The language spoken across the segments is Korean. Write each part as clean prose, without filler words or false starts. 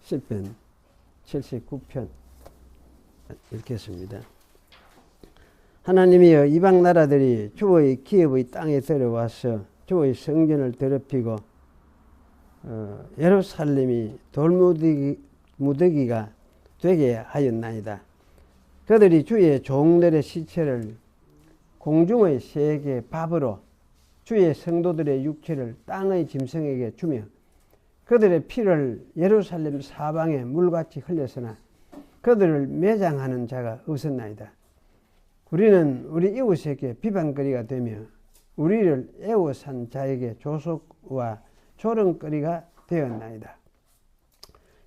시편 79편 읽겠습니다. 하나님이여, 이방 나라들이 주의 기업의 땅에 들어와서 주의 성전을 더럽히고 예루살렘이 돌무더기가 되게 하였나이다. 그들이 주의 종들의 시체를 공중의 새에게 밥으로, 주의 성도들의 육체를 땅의 짐승에게 주며 그들의 피를 예루살렘 사방에 물같이 흘렸으나 그들을 매장하는 자가 없었나이다. 우리는 우리 이웃에게 비방거리가 되며 우리를 애워싼 자에게 조속과 조롱거리가 되었나이다.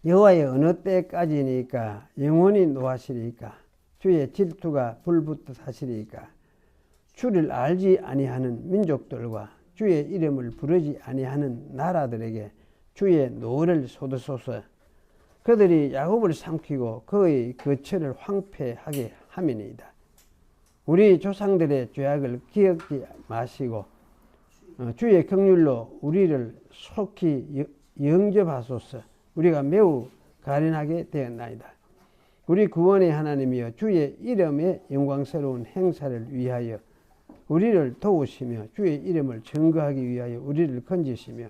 여호와의 어느 때까지니까 영원히 노하시리이까? 주의 질투가 불붙듯 하시리이까? 주를 알지 아니하는 민족들과 주의 이름을 부르지 아니하는 나라들에게 주의 노를 쏟으소서. 그들이 야곱을 삼키고 그의 거처를 황폐하게 함이니이다. 우리 조상들의 죄악을 기억지 마시고 주의 긍휼로 우리를 속히 영접하소서. 우리가 매우 가련하게 되었나이다. 우리 구원의 하나님이여, 주의 이름의 영광스러운 행사를 위하여 우리를 도우시며 주의 이름을 증거하기 위하여 우리를 건지시며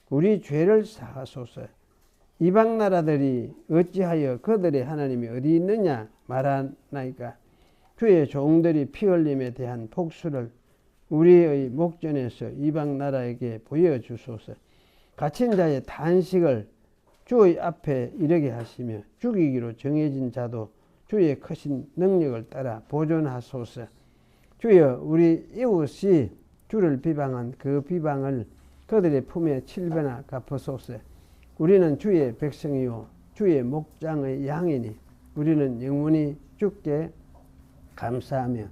우리 죄를 사하소서. 이방 나라들이 어찌하여 그들의 하나님이 어디 있느냐 말하나이까? 주의 종들이 피 흘림에 대한 복수를 우리의 목전에서 이방 나라에게 보여주소서. 갇힌 자의 탄식을 주의 앞에 이르게 하시며 죽이기로 정해진 자도 주의 크신 능력을 따라 보존하소서. 주여, 우리 이웃이 주를 비방한 그 비방을 그들의 품에 7배나 갚으소서. 우리는 주의 백성이요 주의 목장의 양이니 우리는 영원히 주께 감사하며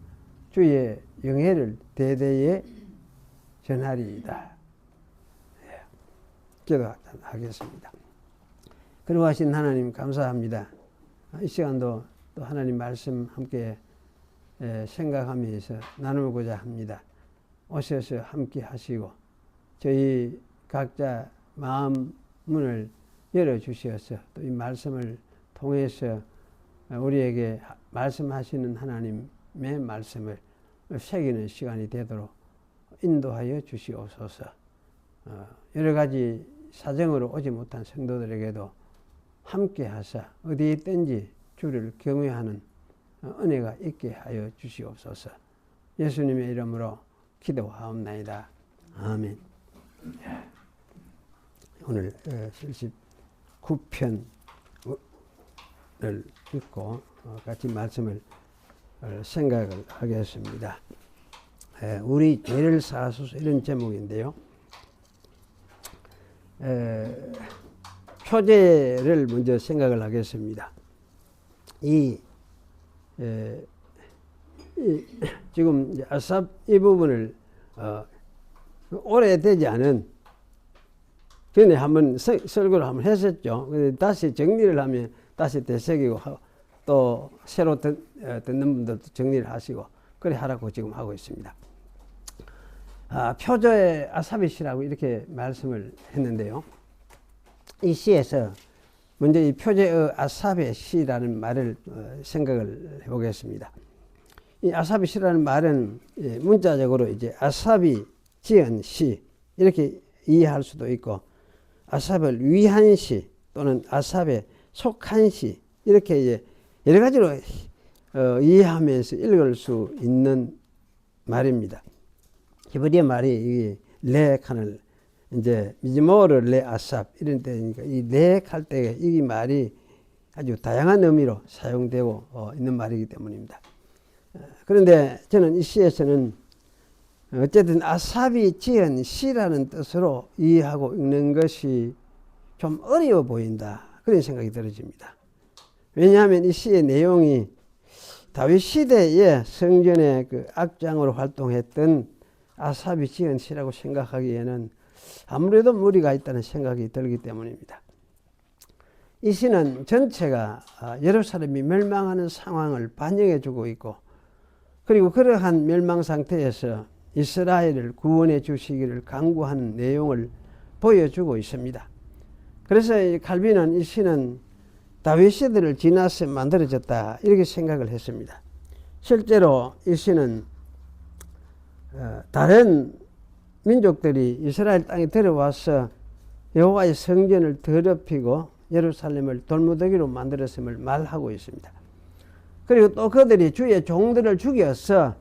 주의 영예를 대대에 전하리이다. 기도하겠습니다. 그러하신 하나님 감사합니다. 이 시간도 또 하나님 말씀 함께 생각하면서 나누고자 합니다. 오셔서 함께 하시고 저희 각자 마음 문을 열어주셔서 또 이 말씀을 통해서 우리에게 말씀하시는 하나님의 말씀을 새기는 시간이 되도록 인도하여 주시옵소서. 여러 가지 사정으로 오지 못한 성도들에게도 함께 하사 어디에 있든지 주를 경외하는 은혜가 있게 하여 주시옵소서. 예수님의 이름으로 기도하옵나이다. 아멘. 오늘 79편을 읽고 같이 말씀을 생각을 하겠습니다. 우리 죄를 사하소서, 이런 제목인데요. 표제를 먼저 생각을 하겠습니다. 지금 아삽 이 부분을 오래되지 않은 전에 한번 설교를 한번 했었죠. 다시 정리를 하면 다시 되새기고 또 새로 듣는 분들도 정리를 하시고 그래 하라고 지금 하고 있습니다. 표저의 아삽의 시라고 이렇게 말씀을 했는데요. 이 시에서 먼저 이 표제의 아삽의 시라는 말을 생각을 해보겠습니다. 이 아삽의 시라는 말은 문자적으로 이제 아삽이 지은 시 이렇게 이해할 수도 있고, 아삽을 위한 시 또는 아삽에 속한 시 이렇게 이제 여러 가지로 이해하면서 읽을 수 있는 말입니다. 히브리어 말이 레 칸을 이제 미즈모르 레 아삽 이런 때니까 이 레 할 때 이 말이 아주 다양한 의미로 사용되고 있는 말이기 때문입니다. 그런데 저는 이 시에서는 어쨌든 아삽이 지은 시라는 뜻으로 이해하고 읽는 것이 좀 어려워 보인다, 그런 생각이 들어집니다. 왜냐하면 이 시의 내용이 다윗 시대에 성전의 그 악장으로 활동했던 아삽이 지은 시라고 생각하기에는 아무래도 무리가 있다는 생각이 들기 때문입니다. 이 시는 전체가 예루살렘이 멸망하는 상황을 반영해 주고 있고, 그리고 그러한 멸망 상태에서 이스라엘을 구원해 주시기를 간구하는 내용을 보여주고 있습니다. 그래서 이 칼빈은 이 시는 다윗 시대를 지나서 만들어졌다 이렇게 생각을 했습니다. 실제로 이 시는 다른 민족들이 이스라엘 땅에 들어와서 여호와의 성전을 더럽히고 예루살렘을 돌무더기로 만들었음을 말하고 있습니다. 그리고 또 그들이 주의 종들을 죽여서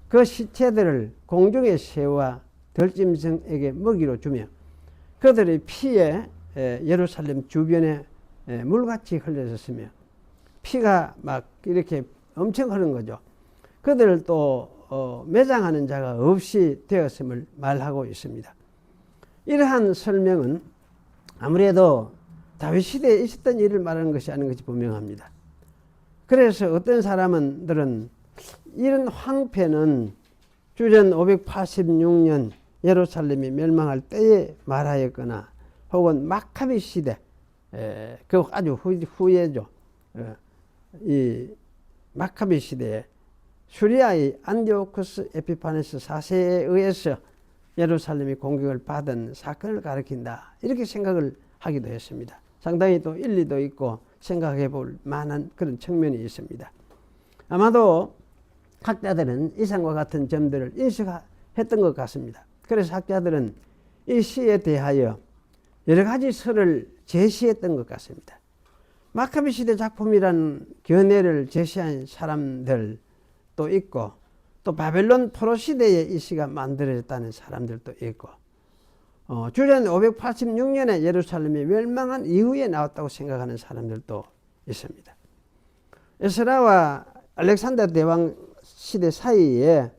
그 시체들을 공중의 새와 들짐승에게 먹이로 주며 그들의 피에 예루살렘 주변에 물같이 흘려졌으며 피가 막 이렇게 엄청 흐른 거죠. 그들을 또 매장하는 자가 없이 되었음을 말하고 있습니다. 이러한 설명은 아무래도 다윗 시대에 있었던 일을 말하는 것이 아닌 것이 분명합니다. 그래서 어떤 사람들은 이런 황폐는 주전 586년 예루살렘이 멸망할 때에 말하였거나 혹은 마카비 시대 그 아주 후예죠. 이 마카비 시대에 수리아의 안디오쿠스 에피파네스 4세에 의해서 예루살렘이 공격을 받은 사건을 가리킨다 이렇게 생각을 하기도 했습니다. 상당히 또 일리도 있고 생각해 볼 만한 그런 측면이 있습니다. 아마도 학자들은 이상과 같은 점들을 인식했던 것 같습니다. 그래서 학자들은 이 시에 대하여 여러 가지 설을 제시했던 것 같습니다. 마카비 시대 작품이라는 견해를 제시한 사람들도 있고 또 바벨론 포로 시대에 이 시가 만들어졌다는 사람들도 있고 주전 586년에 예루살렘이 멸망한 이후에 나왔다고 생각하는 사람들도 있습니다. 에스라와 알렉산더 대왕 시대 사이에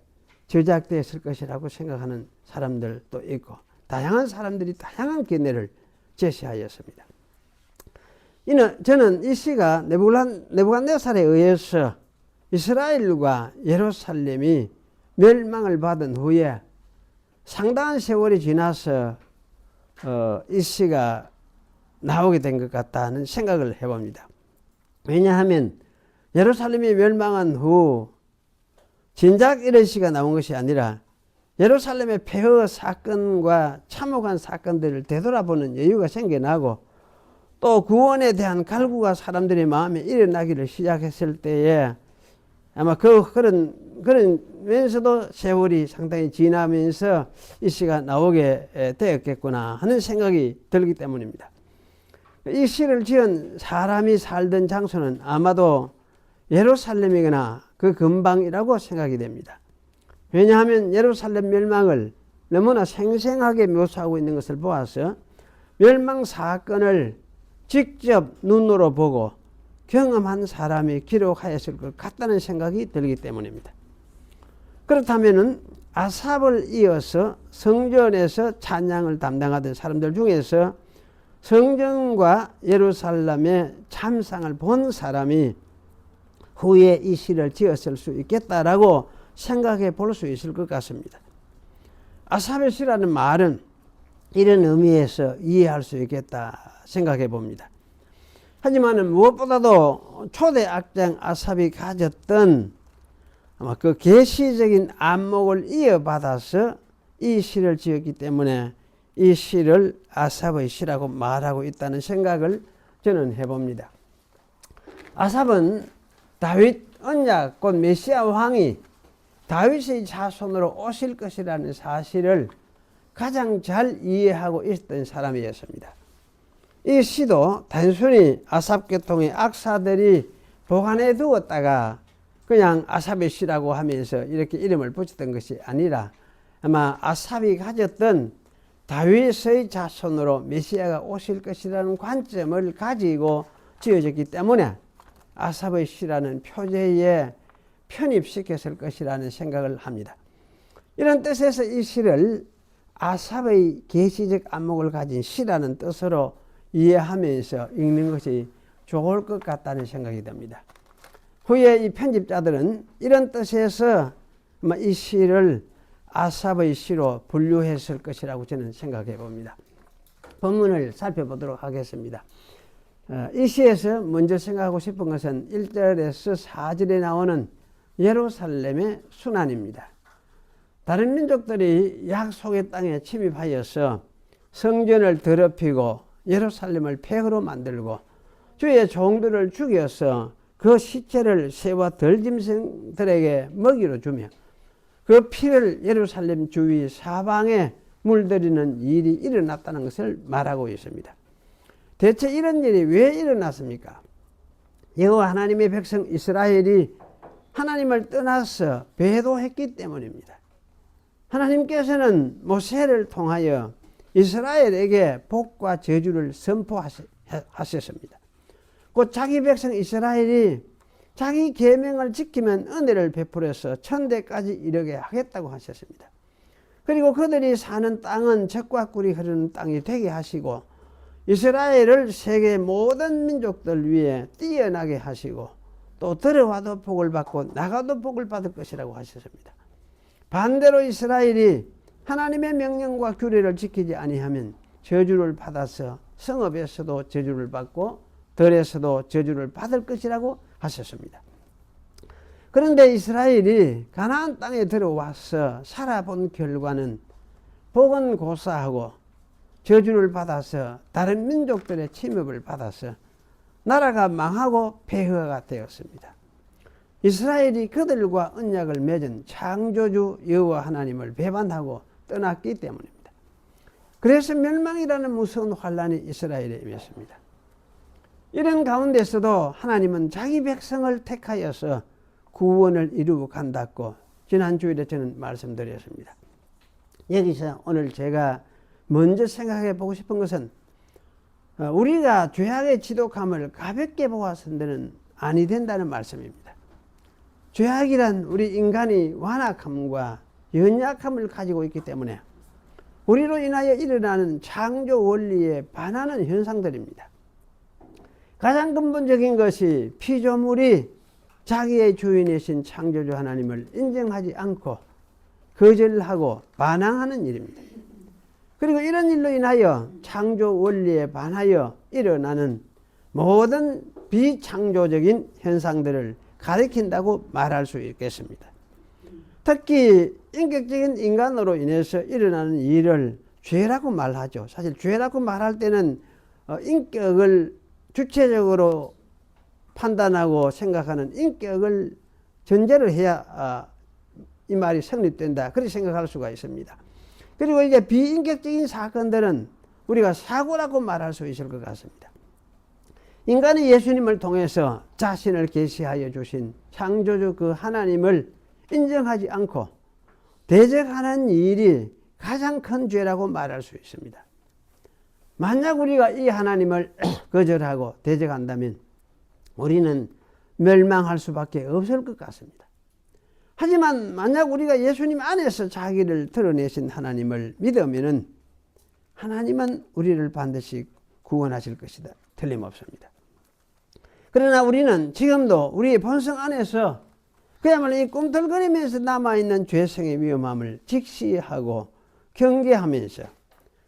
저작되었을 것이라고 생각하는 사람들도 있고 다양한 사람들이 다양한 견해를 제시하였습니다. 저는 이 시가 네부갓네살에 의해서 이스라엘과 예루살렘이 멸망을 받은 후에 상당한 세월이 지나서 이 시가 나오게 된 것 같다는 생각을 해봅니다. 왜냐하면 예루살렘이 멸망한 후 진작 이런 시가 나온 것이 아니라 예루살렘의 폐허 사건과 참혹한 사건들을 되돌아보는 여유가 생겨나고 또 구원에 대한 갈구가 사람들의 마음에 일어나기를 시작했을 때에 아마 그러면서도 세월이 상당히 지나면서 이 시가 나오게 되었겠구나 하는 생각이 들기 때문입니다. 이 시를 지은 사람이 살던 장소는 아마도 예루살렘이거나 그 근방이라고 생각이 됩니다. 왜냐하면 예루살렘 멸망을 너무나 생생하게 묘사하고 있는 것을 보아서 멸망 사건을 직접 눈으로 보고 경험한 사람이 기록하였을 것 같다는 생각이 들기 때문입니다. 그렇다면 아삽을 이어서 성전에서 찬양을 담당하던 사람들 중에서 성전과 예루살렘의 참상을 본 사람이 후에 이 시를 지었을 수 있겠다라고 생각해 볼 수 있을 것 같습니다. 아삽의 시라는 말은 이런 의미에서 이해할 수 있겠다 생각해 봅니다. 하지만 무엇보다도 초대 악장 아삽이 가졌던 아마 그 계시적인 안목을 이어받아서 이 시를 지었기 때문에 이 시를 아삽의 시라고 말하고 있다는 생각을 저는 해봅니다. 아삽은 다윗 언약 곧 메시아 왕이 다윗의 자손으로 오실 것이라는 사실을 가장 잘 이해하고 있었던 사람이었습니다. 이 시도 단순히 아삽 계통의 악사들이 보관해 두었다가 그냥 아삽의 시라고 하면서 이렇게 이름을 붙였던 것이 아니라 아마 아삽이 가졌던 다윗의 자손으로 메시아가 오실 것이라는 관점을 가지고 지어졌기 때문에 아삽의 시라는 표제에 편입시켰을 것이라는 생각을 합니다. 이런 뜻에서 이 시를 아삽의 계시적 안목을 가진 시라는 뜻으로 이해하면서 읽는 것이 좋을 것 같다는 생각이 듭니다. 후에 이 편집자들은 이런 뜻에서 이 시를 아삽의 시로 분류했을 것이라고 저는 생각해 봅니다. 본문을 살펴보도록 하겠습니다. 이 시에서 먼저 생각하고 싶은 것은 1절에서 4절에 나오는 예루살렘의 순환입니다. 다른 민족들이 약속의 땅에 침입하여서 성전을 더럽히고 예루살렘을 폐허로 만들고 주의 종들을 죽여서 그 시체를 새와 들짐승들에게 먹이로 주며 그 피를 예루살렘 주위 사방에 물들이는 일이 일어났다는 것을 말하고 있습니다. 대체 이런 일이 왜 일어났습니까? 여호와 하나님의 백성 이스라엘이 하나님을 떠나서 배도했기 때문입니다. 하나님께서는 모세를 통하여 이스라엘에게 복과 저주를 선포하셨습니다. 곧 자기 백성 이스라엘이 자기 계명을 지키면 은혜를 베풀어서 천대까지 이르게 하겠다고 하셨습니다. 그리고 그들이 사는 땅은 젖과 꿀이 흐르는 땅이 되게 하시고 이스라엘을 세계 모든 민족들 위에 뛰어나게 하시고 또 들어와도 복을 받고 나가도 복을 받을 것이라고 하셨습니다. 반대로 이스라엘이 하나님의 명령과 규례를 지키지 아니하면 저주를 받아서 성읍에서도 저주를 받고 들에서도 저주를 받을 것이라고 하셨습니다. 그런데 이스라엘이 가나안 땅에 들어와서 살아본 결과는 복은 고사하고 저주를 받아서 다른 민족들의 침입을 받아서 나라가 망하고 폐허가 되었습니다. 이스라엘이 그들과 언약을 맺은 창조주 여호와 하나님을 배반하고 떠났기 때문입니다. 그래서 멸망이라는 무서운 환란이 이스라엘에 임했습니다. 이런 가운데서도 하나님은 자기 백성을 택하여서 구원을 이루어 간다고 지난 주일에 저는 말씀드렸습니다. 여기서 오늘 제가 먼저 생각해 보고 싶은 것은 우리가 죄악의 지독함을 가볍게 보아서는 아니 된다는 말씀입니다. 죄악이란 우리 인간이 완악함과 연약함을 가지고 있기 때문에 우리로 인하여 일어나는 창조 원리에 반하는 현상들입니다. 가장 근본적인 것이 피조물이 자기의 주인이신 창조주 하나님을 인정하지 않고 거절하고 반항하는 일입니다. 그리고 이런 일로 인하여 창조 원리에 반하여 일어나는 모든 비창조적인 현상들을 가리킨다고 말할 수 있겠습니다. 특히 인격적인 인간으로 인해서 일어나는 일을 죄라고 말하죠. 사실 죄라고 말할 때는 인격을 주체적으로 판단하고 생각하는 인격을 전제를 해야 이 말이 성립된다. 그렇게 생각할 수가 있습니다. 그리고 이제 비인격적인 사건들은 우리가 사고라고 말할 수 있을 것 같습니다. 인간이 예수님을 통해서 자신을 계시하여 주신 창조주 그 하나님을 인정하지 않고 대적하는 일이 가장 큰 죄라고 말할 수 있습니다. 만약 우리가 이 하나님을 거절하고 대적한다면 우리는 멸망할 수밖에 없을 것 같습니다. 하지만 만약 우리가 예수님 안에서 자기를 드러내신 하나님을 믿으면은 하나님은 우리를 반드시 구원하실 것이다. 틀림없습니다. 그러나 우리는 지금도 우리의 본성 안에서 그야말로 이 꿈틀거리면서 남아있는 죄성의 위험함을 직시하고 경계하면서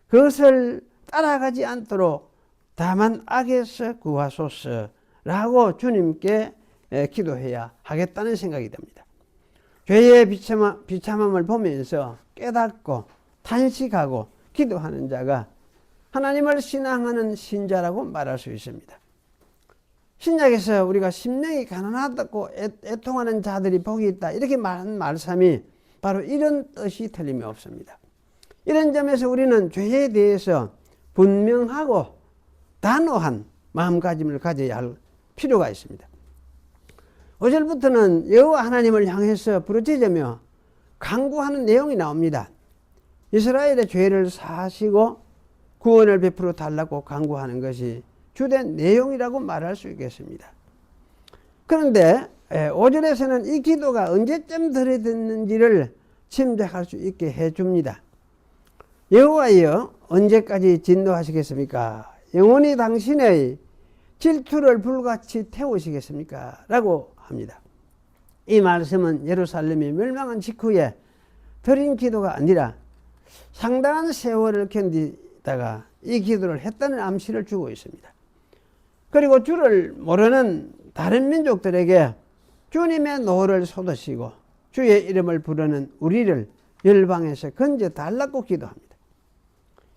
그것을 따라가지 않도록 다만 악에서 구하소서라고 주님께 기도해야 하겠다는 생각이 듭니다. 죄의 비참함을 보면서 깨닫고 탄식하고 기도하는 자가 하나님을 신앙하는 신자라고 말할 수 있습니다. 신약에서 우리가 심령이 가난하다고 애통하는 자들이 복이 있다 이렇게 말한 말씀이 바로 이런 뜻이 틀림이 없습니다. 이런 점에서 우리는 죄에 대해서 분명하고 단호한 마음가짐을 가져야 할 필요가 있습니다. 5절부터는 여호와 하나님을 향해서 부르짖으며 간구하는 내용이 나옵니다. 이스라엘의 죄를 사하시고 구원을 베풀어 달라고 간구하는 것이 주된 내용이라고 말할 수 있겠습니다. 그런데 5절에서는 이 기도가 언제쯤 들어듣는지를 짐작할 수 있게 해줍니다. 여호와여 언제까지 진노하시겠습니까? 영원히 당신의 질투를 불같이 태우시겠습니까? 라고 합니다. 이 말씀은 예루살렘이 멸망한 직후에 드린 기도가 아니라 상당한 세월을 견디다가 이 기도를 했다는 암시를 주고 있습니다. 그리고 주를 모르는 다른 민족들에게 주님의 노를 쏟으시고 주의 이름을 부르는 우리를 열방에서 건져 달라고 기도합니다.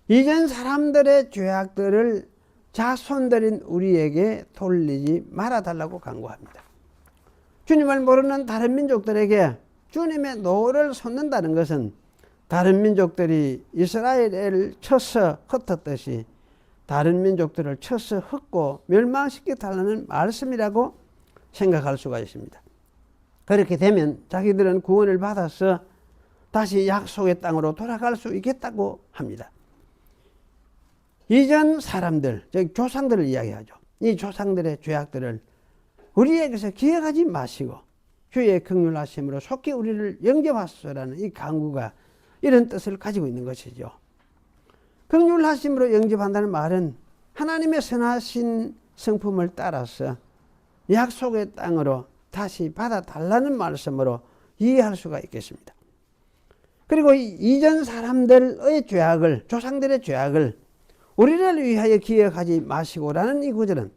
이전 사람들의 죄악들을 자손들인 우리에게 돌리지 말아달라고 간구합니다. 주님을 모르는 다른 민족들에게 주님의 노를 솟는다는 것은 다른 민족들이 이스라엘을 쳐서 흩었듯이 다른 민족들을 쳐서 흩고 멸망시켜달라는 말씀이라고 생각할 수가 있습니다. 그렇게 되면 자기들은 구원을 받아서 다시 약속의 땅으로 돌아갈 수 있겠다고 합니다. 이전 사람들, 즉 조상들을 이야기하죠. 이 조상들의 죄악들을 우리에게서 기억하지 마시고 주의 긍휼하심으로 속히 우리를 영접하소서라는 이 간구가 이런 뜻을 가지고 있는 것이죠. 긍휼하심으로 영접한다는 말은 하나님의 선하신 성품을 따라서 약속의 땅으로 다시 받아달라는 말씀으로 이해할 수가 있겠습니다. 그리고 이전 사람들의 죄악을, 조상들의 죄악을 우리를 위하여 기억하지 마시고라는 이 구절은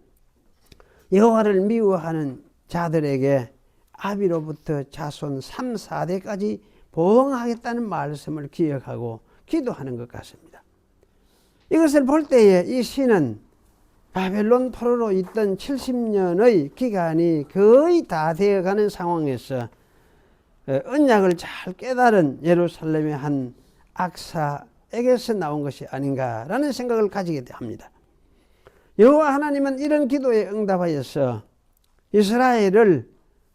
여호와를 미워하는 자들에게 아비로부터 자손 3, 4대까지 보응하겠다는 말씀을 기억하고 기도하는 것 같습니다. 이것을 볼 때에 이 시는 바벨론 포로로 있던 70년의 기간이 거의 다 되어가는 상황에서 언약을 잘 깨달은 예루살렘의 한 악사에게서 나온 것이 아닌가라는 생각을 가지게 합니다. 여호와 하나님은 이런 기도에 응답하여서 이스라엘을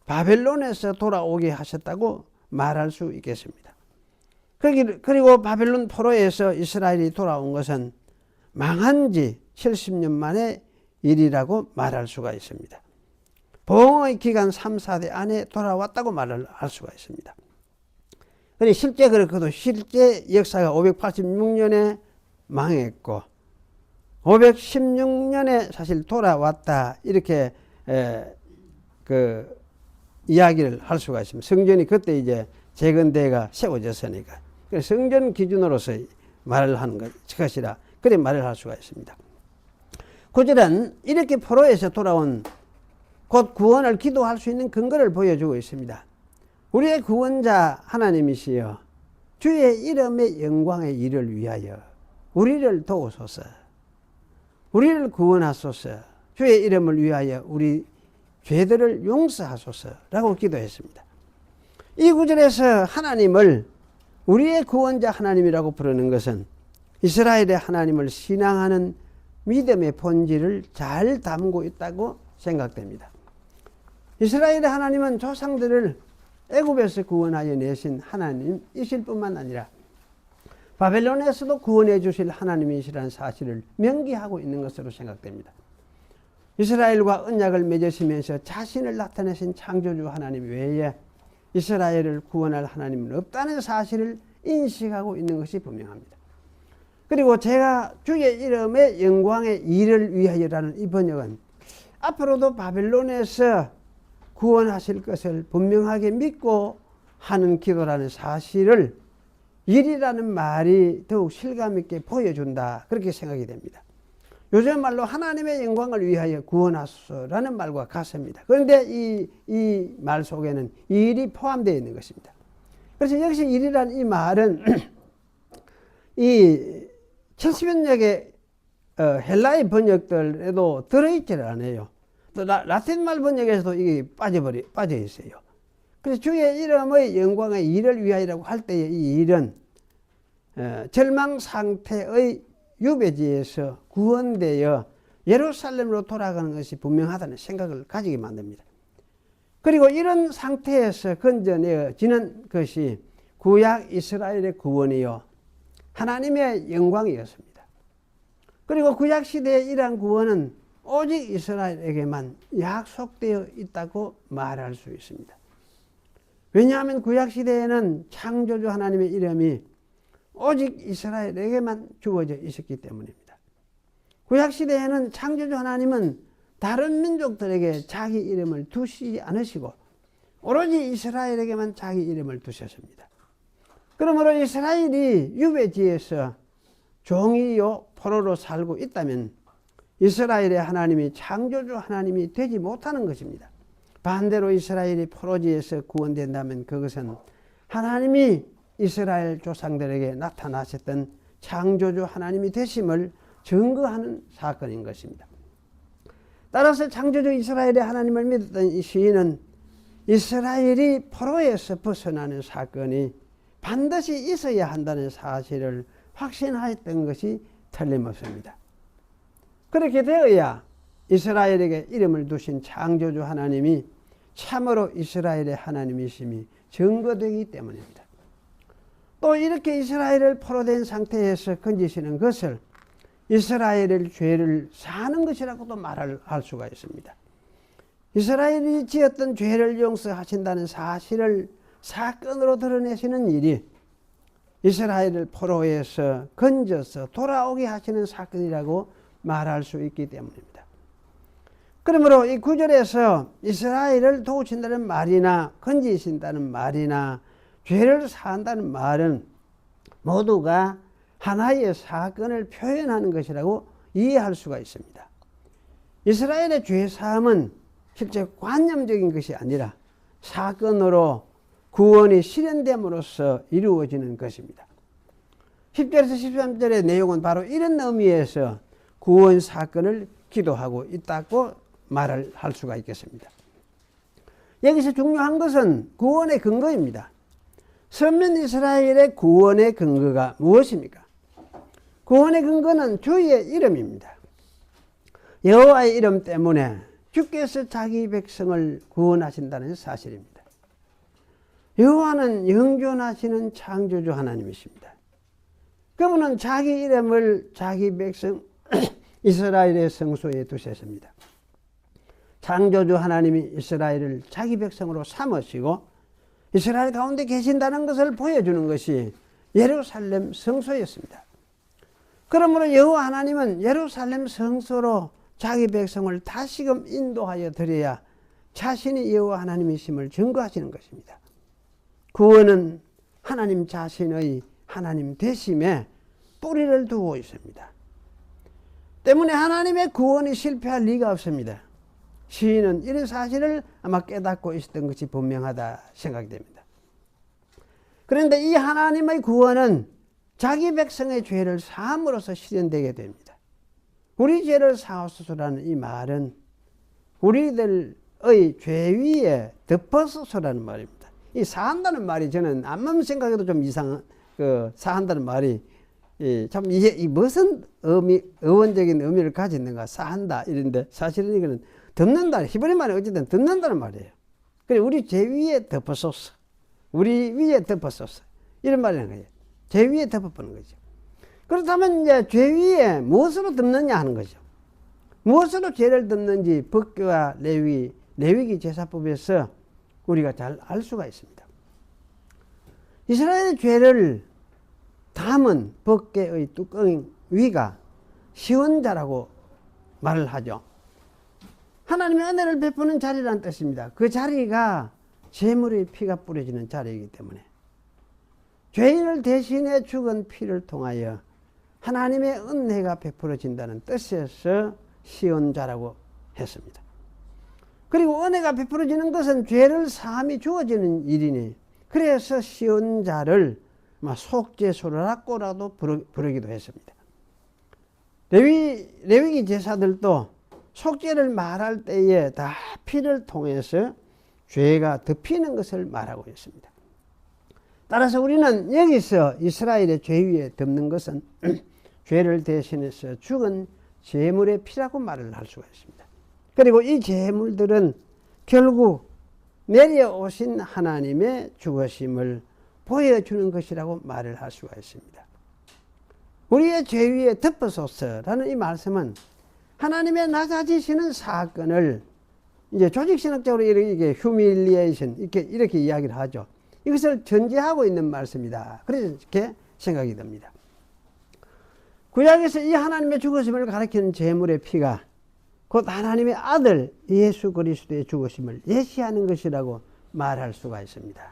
바벨론에서 돌아오게 하셨다고 말할 수 있겠습니다. 그리고 바벨론 포로에서 이스라엘이 돌아온 것은 망한 지 70년 만의 일이라고 말할 수가 있습니다. 보응의 기간 3, 4대 안에 돌아왔다고 말을 할 수가 있습니다. 그런데 실제 그렇고도 실제 역사가 586년에 망했고 516년에 사실 돌아왔다 이렇게 이야기를 할 수가 있습니다. 성전이 그때 이제 재건대가 세워졌으니까 그래서 성전 기준으로서 말을 하는 것이라 그래 말을 할 수가 있습니다. 9절은 이렇게 포로에서 돌아온 곧 구원을 기도할 수 있는 근거를 보여주고 있습니다. 우리의 구원자 하나님이시여 주의 이름의 영광의 일을 위하여 우리를 도우소서, 우리를 구원하소서, 주의 이름을 위하여 우리 죄들을 용서하소서라고 기도했습니다. 이 구절에서 하나님을 우리의 구원자 하나님이라고 부르는 것은 이스라엘의 하나님을 신앙하는 믿음의 본질을 잘 담고 있다고 생각됩니다. 이스라엘의 하나님은 조상들을 애굽에서 구원하여 내신 하나님이실 뿐만 아니라 바벨론에서도 구원해 주실 하나님이시라는 사실을 명기하고 있는 것으로 생각됩니다. 이스라엘과 언약을 맺으시면서 자신을 나타내신 창조주 하나님 외에 이스라엘을 구원할 하나님은 없다는 사실을 인식하고 있는 것이 분명합니다. 그리고 제가 주의 이름의 영광의 일을 위하여라는 이 번역은 앞으로도 바벨론에서 구원하실 것을 분명하게 믿고 하는 기도라는 사실을 일이라는 말이 더욱 실감있게 보여준다 그렇게 생각이 됩니다. 요즘 말로 하나님의 영광을 위하여 구원하소서라는 말과 같습니다. 그런데 이 말 속에는 일이 포함되어 있는 것입니다. 그래서 역시 일이라는 이 말은 이 70여 개의 헬라의 번역들에도 들어있지를 않아요. 또 라틴 말 번역에서도 이게 빠져 있어요. 그래서 주의 이름의 영광의 일을 위하여라고 할 때의 이 일은 절망 상태의 유배지에서 구원되어 예루살렘으로 돌아가는 것이 분명하다는 생각을 가지게 만듭니다. 그리고 이런 상태에서 건져내어지는 것이 구약 이스라엘의 구원이요 하나님의 영광이었습니다. 그리고 구약 시대의 이러한 구원은 오직 이스라엘에게만 약속되어 있다고 말할 수 있습니다. 왜냐하면 구약 시대에는 창조주 하나님의 이름이 오직 이스라엘에게만 주어져 있었기 때문입니다. 구약 시대에는 창조주 하나님은 다른 민족들에게 자기 이름을 두시지 않으시고 오로지 이스라엘에게만 자기 이름을 두셨습니다. 그러므로 이스라엘이 유배지에서 종이요 포로로 살고 있다면 이스라엘의 하나님이 창조주 하나님이 되지 못하는 것입니다. 반대로 이스라엘이 포로지에서 구원된다면 그것은 하나님이 이스라엘 조상들에게 나타나셨던 창조주 하나님이 되심을 증거하는 사건인 것입니다. 따라서 창조주 이스라엘의 하나님을 믿었던 이 시인은 이스라엘이 포로에서 벗어나는 사건이 반드시 있어야 한다는 사실을 확신하였던 것이 틀림없습니다. 그렇게 되어야 이스라엘에게 이름을 두신 창조주 하나님이 참으로 이스라엘의 하나님이심이 증거되기 때문입니다. 또 이렇게 이스라엘을 포로된 상태에서 건지시는 것을 이스라엘의 죄를 사하는 것이라고도 말할 수가 있습니다. 이스라엘이 지었던 죄를 용서하신다는 사실을 사건으로 드러내시는 일이 이스라엘을 포로에서 건져서 돌아오게 하시는 사건이라고 말할 수 있기 때문입니다. 그러므로 이 구절에서 이스라엘을 도우신다는 말이나 건지신다는 말이나 죄를 사한다는 말은 모두가 하나의 사건을 표현하는 것이라고 이해할 수가 있습니다. 이스라엘의 죄사함은 실제 관념적인 것이 아니라 사건으로 구원이 실현됨으로써 이루어지는 것입니다. 10절에서 13절의 내용은 바로 이런 의미에서 구원 사건을 기도하고 있다고 말을 할 수가 있겠습니다. 여기서 중요한 것은 구원의 근거입니다. 선민 이스라엘의 구원의 근거가 무엇입니까? 구원의 근거는 주의 이름입니다. 여호와의 이름 때문에 주께서 자기 백성을 구원하신다는 사실입니다. 여호와는 영존하시는 창조주 하나님이십니다. 그분은 자기 이름을 자기 백성 이스라엘의 성소에 두셨습니다. 창조주 하나님이 이스라엘을 자기 백성으로 삼으시고 이스라엘 가운데 계신다는 것을 보여주는 것이 예루살렘 성소였습니다. 그러므로 여호와 하나님은 예루살렘 성소로 자기 백성을 다시금 인도하여 드려야 자신이 여호와 하나님이심을 증거하시는 것입니다. 구원은 하나님 자신의 하나님 되심에 뿌리를 두고 있습니다. 때문에 하나님의 구원이 실패할 리가 없습니다. 시인은 이런 사실을 아마 깨닫고 있었던 것이 분명하다 생각이 됩니다. 그런데 이 하나님의 구원은 자기 백성의 죄를 사함으로써 실현되게 됩니다. 우리 죄를 사하소서라는 이 말은 우리들의 죄 위에 덮어서라는 말입니다. 이 사한다는 말이 저는 암만 생각해도 좀 이상한, 사한다는 말이 참 이게 무슨 어원적인 의미를 가지는가, 사한다 이런데 사실은 이거는 덮는다, 히브리 말이 어쨌든 덮는다는 말이에요. 그래 우리 죄 위에 덮어소서, 우리 위에 덮어소서 이런 말이라는 거예요. 죄 위에 덮어보는 거죠. 그렇다면 이제 죄 위에 무엇으로 덮느냐 하는 거죠. 무엇으로 죄를 덮는지 법궤와 레위기 제사법에서 우리가 잘 알 수가 있습니다. 이스라엘의 죄를 담은 법궤의 뚜껑 위가 시원자라고 말을 하죠. 하나님의 은혜를 베푸는 자리라는 뜻입니다. 그 자리가 제물의 피가 뿌려지는 자리이기 때문에 죄인을 대신해 죽은 피를 통하여 하나님의 은혜가 베풀어진다는 뜻에서 시온자라고 했습니다. 그리고 은혜가 베풀어지는 것은 죄를 사함이 주어지는 일이니 그래서 시온자를 속죄소라고라도 부르기도 했습니다. 레위기 제사들도 속죄를 말할 때에 다 피를 통해서 죄가 덮이는 것을 말하고 있습니다. 따라서 우리는 여기서 이스라엘의 죄 위에 덮는 것은 죄를 대신해서 죽은 제물의 피라고 말을 할 수가 있습니다. 그리고 이 제물들은 결국 내려오신 하나님의 죽으심을 보여주는 것이라고 말을 할 수가 있습니다. 우리의 죄 위에 덮어소서라는 이 말씀은 하나님의 낮아지시는 사건을 이제 조직신학적으로 이렇게 휴밀리에이션 이렇게 이야기를 하죠. 이것을 전제하고 있는 말씀이다. 그래서 이렇게 생각이 듭니다. 구약에서 이 하나님의 죽으심을 가리키는 제물의 피가 곧 하나님의 아들 예수 그리스도의 죽으심을 예시하는 것이라고 말할 수가 있습니다.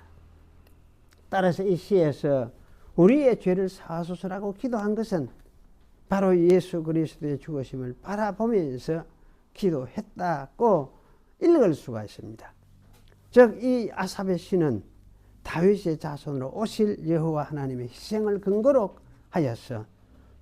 따라서 이 시에서 우리의 죄를 사하소서라고 기도한 것은 바로 예수 그리스도의 죽으심을 바라보면서 기도했다고 읽을 수가 있습니다. 즉 이 아삽의 시는 다윗의 자손으로 오실 여호와 하나님의 희생을 근거로 하여서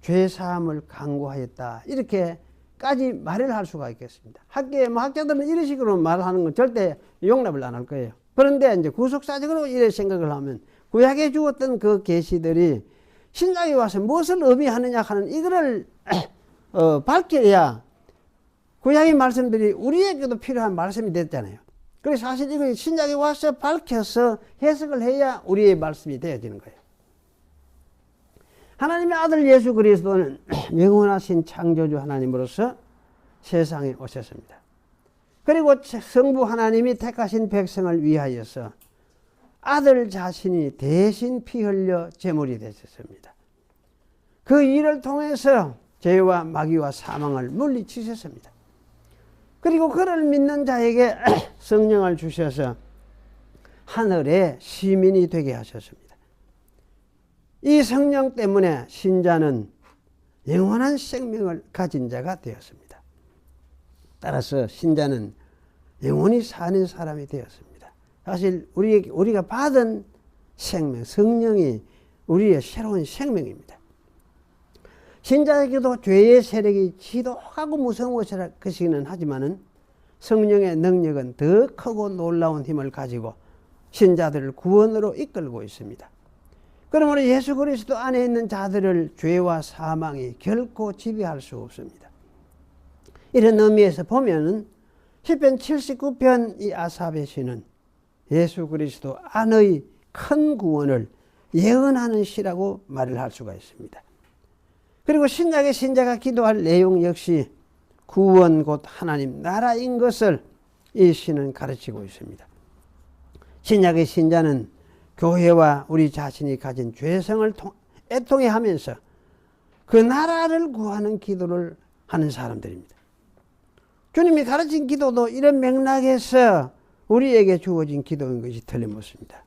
죄 사함을 강구하였다. 이렇게까지 말을 할 수가 있겠습니다. 학계에 학자들은 이런 식으로 말하는 건 절대 용납을 안 할 거예요. 그런데 이제 구속사적으로 이래 생각을 하면 구약에 주었던 그 계시들이 신약에 와서 무엇을 의미하느냐 하는 이거를 밝혀야 구약의 말씀들이 우리에게도 필요한 말씀이 됐잖아요. 그래서 사실 이거 신약에 와서 밝혀서 해석을 해야 우리의 말씀이 되어지는 거예요. 하나님의 아들 예수 그리스도는 영원하신 창조주 하나님으로서 세상에 오셨습니다. 그리고 성부 하나님이 택하신 백성을 위하여서 아들 자신이 대신 피 흘려 제물이 되셨습니다. 그 일을 통해서 죄와 마귀와 사망을 물리치셨습니다. 그리고 그를 믿는 자에게 성령을 주셔서 하늘의 시민이 되게 하셨습니다. 이 성령 때문에 신자는 영원한 생명을 가진 자가 되었습니다. 따라서 신자는 영원히 사는 사람이 되었습니다. 사실 우리가 받은 생명, 성령이 우리의 새로운 생명입니다. 신자에게도 죄의 세력이 지독하고 무서운 것이기는 하지만은 성령의 능력은 더 크고 놀라운 힘을 가지고 신자들을 구원으로 이끌고 있습니다. 그러므로 예수 그리스도 안에 있는 자들을 죄와 사망이 결코 지배할 수 없습니다. 이런 의미에서 보면은 시편 79편 이 아삽의 시는 예수 그리스도 안의 큰 구원을 예언하는 시라고 말을 할 수가 있습니다. 그리고 신약의 신자가 기도할 내용 역시 구원 곧 하나님 나라인 것을 이 시는 가르치고 있습니다. 신약의 신자는 교회와 우리 자신이 가진 죄성을 애통해 하면서 그 나라를 구하는 기도를 하는 사람들입니다. 주님이 가르친 기도도 이런 맥락에서 우리에게 주어진 기도인 것이 틀림없습니다.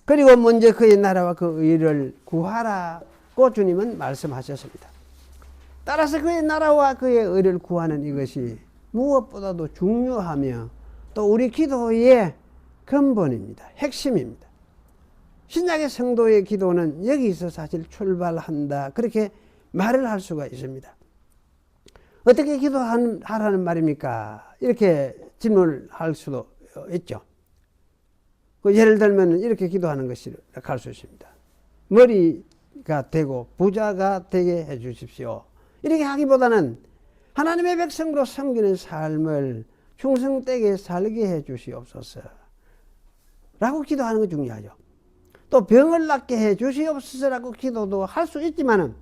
그리고 먼저 그의 나라와 그 의를 구하라고 주님은 말씀하셨습니다. 따라서 그의 나라와 그의 의를 구하는 이것이 무엇보다도 중요하며 또 우리 기도의 근본입니다. 핵심입니다. 신약의 성도의 기도는 여기서 사실 출발한다. 그렇게 말을 할 수가 있습니다. 어떻게 기도하라는 말입니까? 이렇게 질문을 할 수도 있죠. 예를 들면 이렇게 기도하는 것이 갈 수 있습니다. 머리가 되고 부자가 되게 해 주십시오. 이렇게 하기보다는 하나님의 백성으로 섬기는 삶을 충성되게 살게 해 주시옵소서 라고 기도하는 거 중요하죠. 또 병을 낫게 해 주시옵소서라고 기도도 할 수 있지만은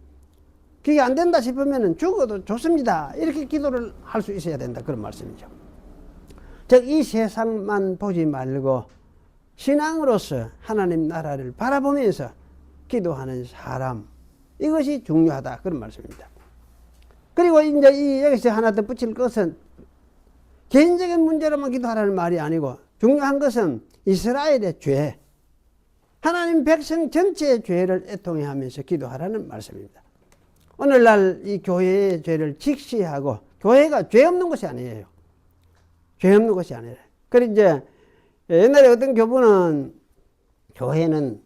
그게 안 된다 싶으면 죽어도 좋습니다. 이렇게 기도를 할 수 있어야 된다. 그런 말씀이죠. 즉, 이 세상만 보지 말고 신앙으로서 하나님 나라를 바라보면서 기도하는 사람, 이것이 중요하다. 그런 말씀입니다. 그리고 이제 여기서 하나 더 붙일 것은 개인적인 문제로만 기도하라는 말이 아니고 중요한 것은 이스라엘의 죄, 하나님 백성 전체의 죄를 애통해 하면서 기도하라는 말씀입니다. 오늘날 이 교회의 죄를 직시하고, 교회가 죄 없는 것이 아니에요. 죄 없는 것이 아니라. 그리고 이제 옛날에 어떤 교부는 교회는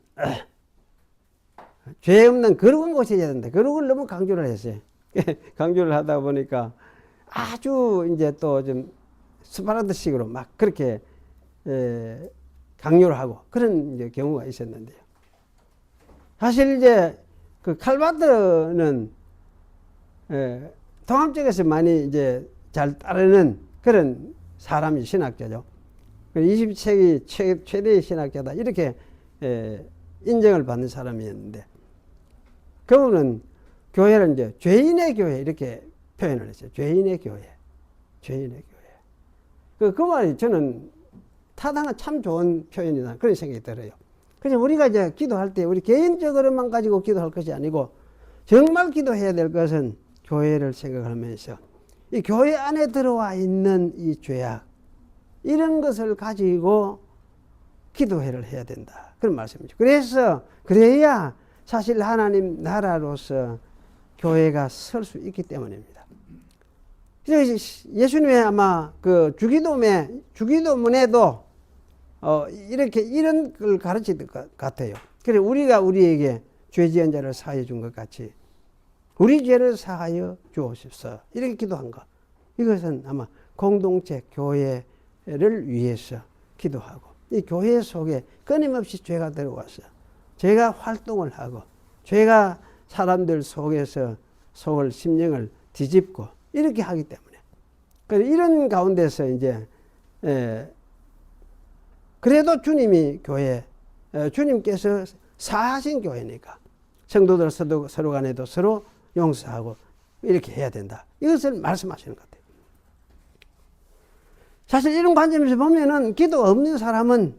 죄 없는 거룩한 곳이어야 된다. 거룩을 너무 강조를 했어요. 강조를 하다 보니까 아주 이제 또 좀 스파르타식으로 막 그렇게 강요를 하고 그런 이제 경우가 있었는데요. 사실 이제 그 칼바트는 동암 쪽에서 많이 이제 잘 따르는 그런 사람이 신학자죠. 20세기 최대의 신학자다. 이렇게 인정을 받는 사람이었는데, 그분은 교회를 이제 죄인의 교회 이렇게 표현을 했어요. 죄인의 교회. 죄인의 교회. 그 말이 저는 타당한 참 좋은 표현이다. 그런 생각이 들어요. 그래서 우리가 이제 기도할 때 우리 개인적으로만 가지고 기도할 것이 아니고 정말 기도해야 될 것은 교회를 생각하면서 이 교회 안에 들어와 있는 이 죄악, 이런 것을 가지고 기도회를 해야 된다. 그런 말씀이죠. 그래야 사실 하나님 나라로서 교회가 설 수 있기 때문입니다. 그래서 예수님의 아마 그 주기도문에도 이렇게 이런 걸 가르칠 것 같아요. 그래 우리가 우리에게 죄 지은 자를 사해 준 것 같이 우리 죄를 사하여 주옵소서. 이렇게 기도한 거. 이것은 아마 공동체 교회를 위해서 기도하고, 이 교회 속에 끊임없이 죄가 들어와서 죄가 활동을 하고, 죄가 사람들 속에서 속을 심령을 뒤집고 이렇게 하기 때문에, 이런 가운데서 이제 그래도 주님이 교회, 주님께서 사하신 교회니까 성도들 서로 간에도 서로 용서하고 이렇게 해야 된다. 이것을 말씀하시는 것 같아요. 사실 이런 관점에서 보면은 기도 없는 사람은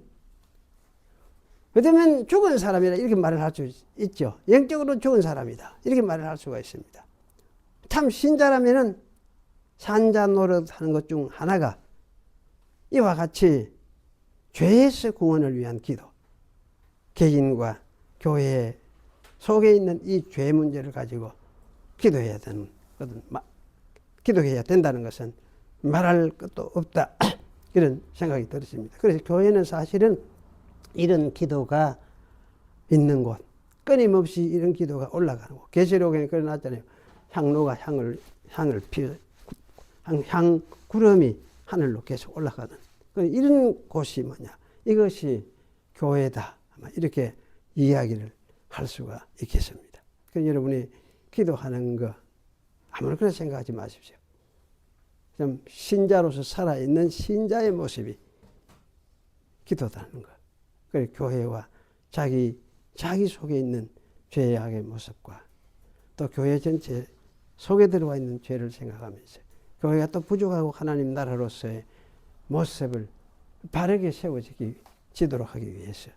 왜냐면 죽은 사람이라 이렇게 말을 할 수 있죠. 영적으로 죽은 사람이다. 이렇게 말을 할 수가 있습니다. 참 신자라면은 산자 노릇하는 것 중 하나가 이와 같이 죄에서 구원을 위한 기도, 개인과 교회 속에 있는 이 죄 문제를 가지고 기도해야 되는 것은, 기도해야 된다는 것은 말할 것도 없다. 이런 생각이 들었습니다. 그래서 교회는 사실은 이런 기도가 있는 곳, 끊임없이 이런 기도가 올라가는 곳. 계시록에 그래 놨잖아요. 향로가 향을 피워, 향 구름이 하늘로 계속 올라가는 이런 곳이 뭐냐? 이것이 교회다. 이렇게 이야기를 할 수가 있겠습니다. 그래서 여러분이 기도하는 거 아무렇게나 생각하지 마십시오. 좀 신자로서 살아있는 신자의 모습이 기도다는 것. 그리고 교회와 자기 속에 있는 죄악의 모습과 또 교회 전체 속에 들어와 있는 죄를 생각하면서 교회가 또 부족하고 하나님 나라로서의 모습을 바르게 세워지도록 하기 위해서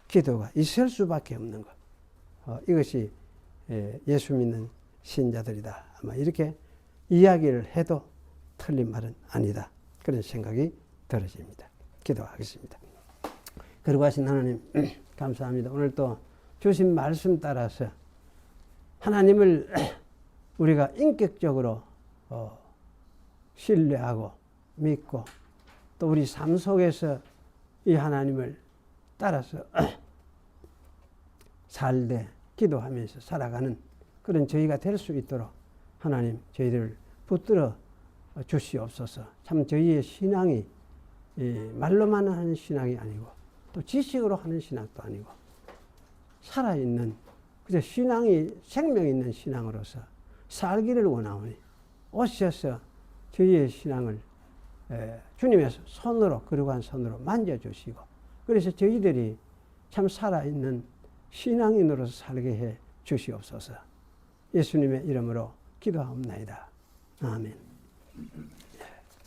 기도가 있을 수밖에 없는 것. 이것이 예수 믿는 신자들이다. 아마 이렇게 이야기를 해도 틀린 말은 아니다. 그런 생각이 들어집니다. 기도하겠습니다. 그리고 하신 하나님 감사합니다. 오늘 또 주신 말씀 따라서 하나님을 우리가 인격적으로 신뢰하고 믿고 또 우리 삶 속에서 이 하나님을 따라서 살되 기도하면서 살아가는 그런 저희가 될 수 있도록 하나님 저희들을 붙들어 주시옵소서. 참 저희의 신앙이 말로만 하는 신앙이 아니고 또 지식으로 하는 신앙도 아니고 살아있는 그저 신앙이 생명 있는 신앙으로서 살기를 원하오니 오셔서 저희의 신앙을 주님의 손으로 거룩한 손으로 만져주시고 그래서 저희들이 참 살아있는 신앙인으로서 살게 해 주시옵소서. 예수님의 이름으로 기도하옵나이다. 아멘.